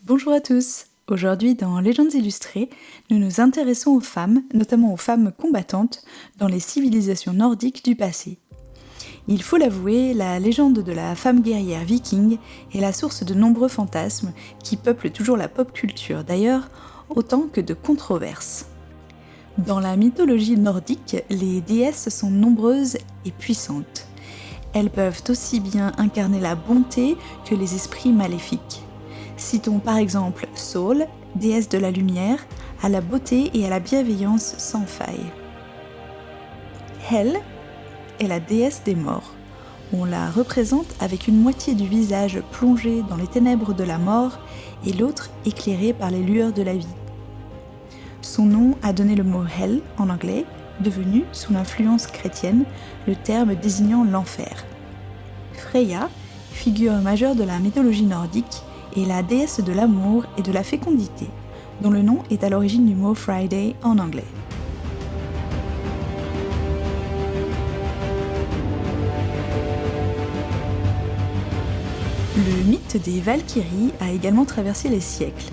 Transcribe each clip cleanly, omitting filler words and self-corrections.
Bonjour à tous. Aujourd'hui, dans Légendes illustrées, nous nous intéressons aux femmes, notamment aux femmes combattantes, dans les civilisations nordiques du passé. Il faut l'avouer, la légende de la femme guerrière viking est la source de nombreux fantasmes qui peuplent toujours la pop culture, d'ailleurs, autant que de controverses. Dans la mythologie nordique, les déesses sont nombreuses et puissantes. Elles peuvent aussi bien incarner la bonté que les esprits maléfiques. Citons par exemple Sol, déesse de la lumière, à la beauté et à la bienveillance sans faille. Hel est la déesse des morts. On la représente avec une moitié du visage plongé dans les ténèbres de la mort et l'autre éclairé par les lueurs de la vie. Son nom a donné le mot Hel en anglais, devenu, sous l'influence chrétienne, le terme désignant l'enfer. Freya, figure majeure de la mythologie nordique, est la déesse de l'amour et de la fécondité, dont le nom est à l'origine du mot Friday en anglais. Le mythe des Valkyries a également traversé les siècles.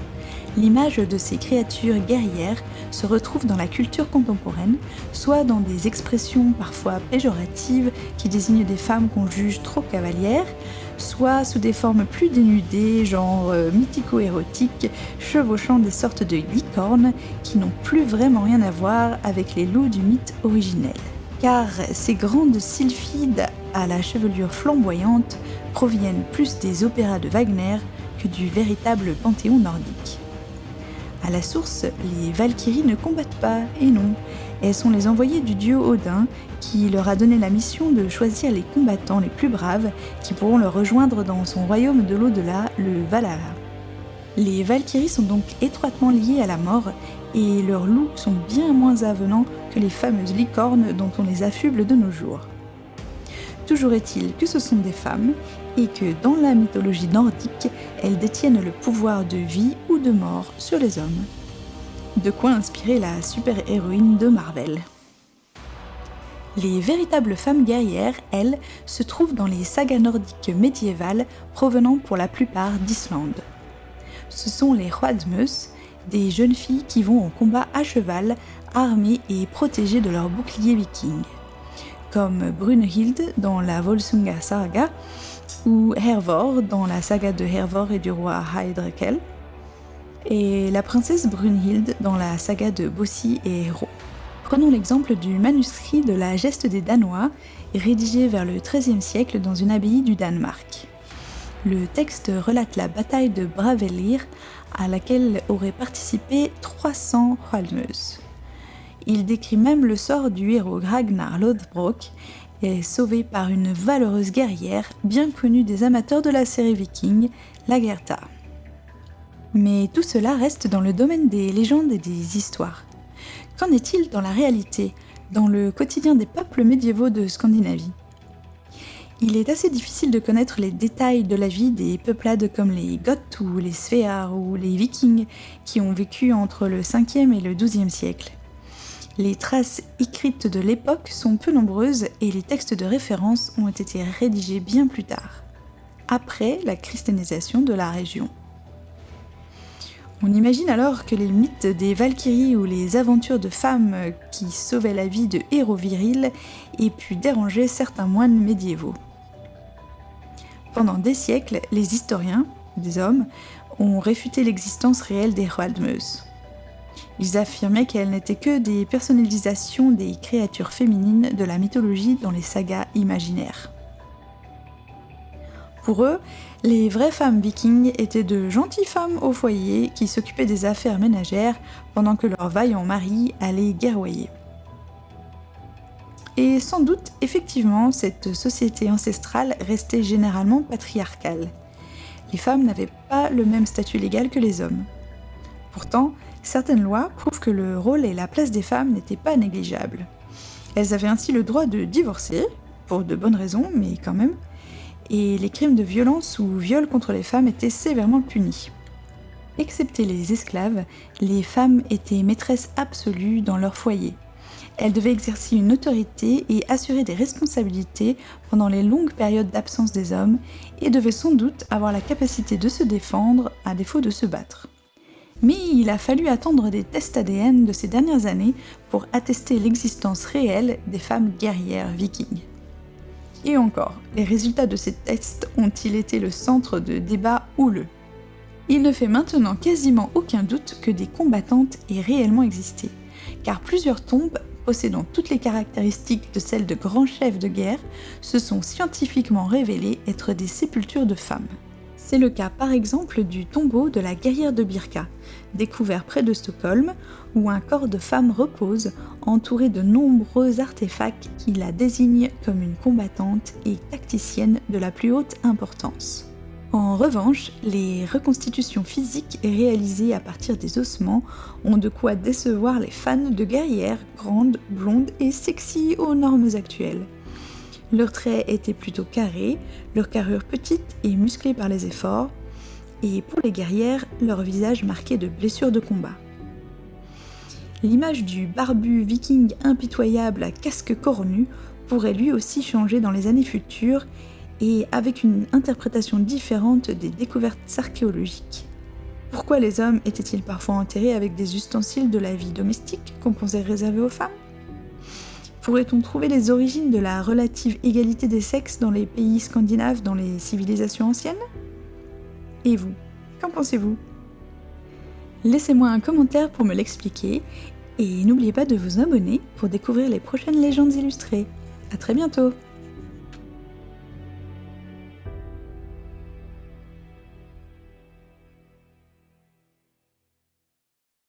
L'image de ces créatures guerrières se retrouve dans la culture contemporaine, soit dans des expressions parfois péjoratives qui désignent des femmes qu'on juge trop cavalières, soit sous des formes plus dénudées, genre mythico-érotiques, chevauchant des sortes de licornes qui n'ont plus vraiment rien à voir avec les loups du mythe originel. Car ces grandes sylphides à la chevelure flamboyante proviennent plus des opéras de Wagner que du véritable panthéon nordique. À la source, les Valkyries ne combattent pas, et non, elles sont les envoyées du dieu Odin qui leur a donné la mission de choisir les combattants les plus braves qui pourront le rejoindre dans son royaume de l'au-delà, le Valhalla. Les Valkyries sont donc étroitement liées à la mort et leurs loups sont bien moins avenants que les fameuses licornes dont on les affuble de nos jours. Toujours est-il que ce sont des femmes et que dans la mythologie nordique, elles détiennent le pouvoir de vie ou de mort sur les hommes. De quoi inspirer la super-héroïne de Marvel. Les véritables femmes guerrières, elles, se trouvent dans les sagas nordiques médiévales provenant pour la plupart d'Islande. Ce sont les Hwalmus, des jeunes filles qui vont au combat à cheval, armées et protégées de leurs boucliers vikings, comme Brunhild dans la Volsunga Saga ou Hervor dans la saga de Hervor et du roi Haedrekel, et la princesse Brunhild dans la saga de Bossi et Héro. Prenons l'exemple du manuscrit de la Geste des Danois, rédigé vers le XIIIe siècle dans une abbaye du Danemark. Le texte relate la bataille de Bravelir, à laquelle auraient participé 300 Hwalmus. Il décrit même le sort du héros Ragnar Lothbrok, et sauvé par une valeureuse guerrière bien connue des amateurs de la série viking, Lagertha. Mais tout cela reste dans le domaine des légendes et des histoires. Qu'en est-il dans la réalité, dans le quotidien des peuples médiévaux de Scandinavie ? Il est assez difficile de connaître les détails de la vie des peuplades comme les Goths ou les Svéars ou les Vikings qui ont vécu entre le 5e et le 12e siècle. Les traces écrites de l'époque sont peu nombreuses et les textes de référence ont été rédigés bien plus tard, après la christianisation de la région. On imagine alors que les mythes des Valkyries ou les aventures de femmes qui sauvaient la vie de héros virils aient pu déranger certains moines médiévaux. Pendant des siècles, les historiens, des hommes, ont réfuté l'existence réelle des Hwalmus. Ils affirmaient qu'elles n'étaient que des personnalisations des créatures féminines de la mythologie dans les sagas imaginaires. Pour eux, les vraies femmes vikings étaient de gentilles femmes au foyer qui s'occupaient des affaires ménagères pendant que leurs vaillants maris allaient guerroyer. Et sans doute, effectivement, cette société ancestrale restait généralement patriarcale. Les femmes n'avaient pas le même statut légal que les hommes. Pourtant, certaines lois prouvent que le rôle et la place des femmes n'étaient pas négligeables. Elles avaient ainsi le droit de divorcer, pour de bonnes raisons, mais quand même, et les crimes de violence ou viol contre les femmes étaient sévèrement punis. Excepté les esclaves, les femmes étaient maîtresses absolues dans leur foyer. Elle devait exercer une autorité et assurer des responsabilités pendant les longues périodes d'absence des hommes et devait sans doute avoir la capacité de se défendre à défaut de se battre. Mais il a fallu attendre des tests ADN de ces dernières années pour attester l'existence réelle des femmes guerrières vikings. Et encore, les résultats de ces tests ont-ils été le centre de débats houleux. Il ne fait maintenant quasiment aucun doute que des combattantes aient réellement existé, car plusieurs tombes possédant toutes les caractéristiques de celles de grands chefs de guerre se sont scientifiquement révélées être des sépultures de femmes. C'est le cas par exemple du tombeau de la guerrière de Birka, découvert près de Stockholm, où un corps de femme repose, entouré de nombreux artefacts qui la désignent comme une combattante et tacticienne de la plus haute importance. En revanche, les reconstitutions physiques réalisées à partir des ossements ont de quoi décevoir les fans de guerrières grandes, blondes et sexy aux normes actuelles. Leurs traits étaient plutôt carrés, leur carrure petite et musclée par les efforts, et pour les guerrières, leur visage marqué de blessures de combat. L'image du barbu viking impitoyable à casque cornu pourrait lui aussi changer dans les années futures, et avec une interprétation différente des découvertes archéologiques. Pourquoi les hommes étaient-ils parfois enterrés avec des ustensiles de la vie domestique qu'on pensait réservés aux femmes ? Pourrait-on trouver les origines de la relative égalité des sexes dans les pays scandinaves dans les civilisations anciennes ? Et vous, qu'en pensez-vous ? Laissez-moi un commentaire pour me l'expliquer, et n'oubliez pas de vous abonner pour découvrir les prochaines légendes illustrées. À très bientôt !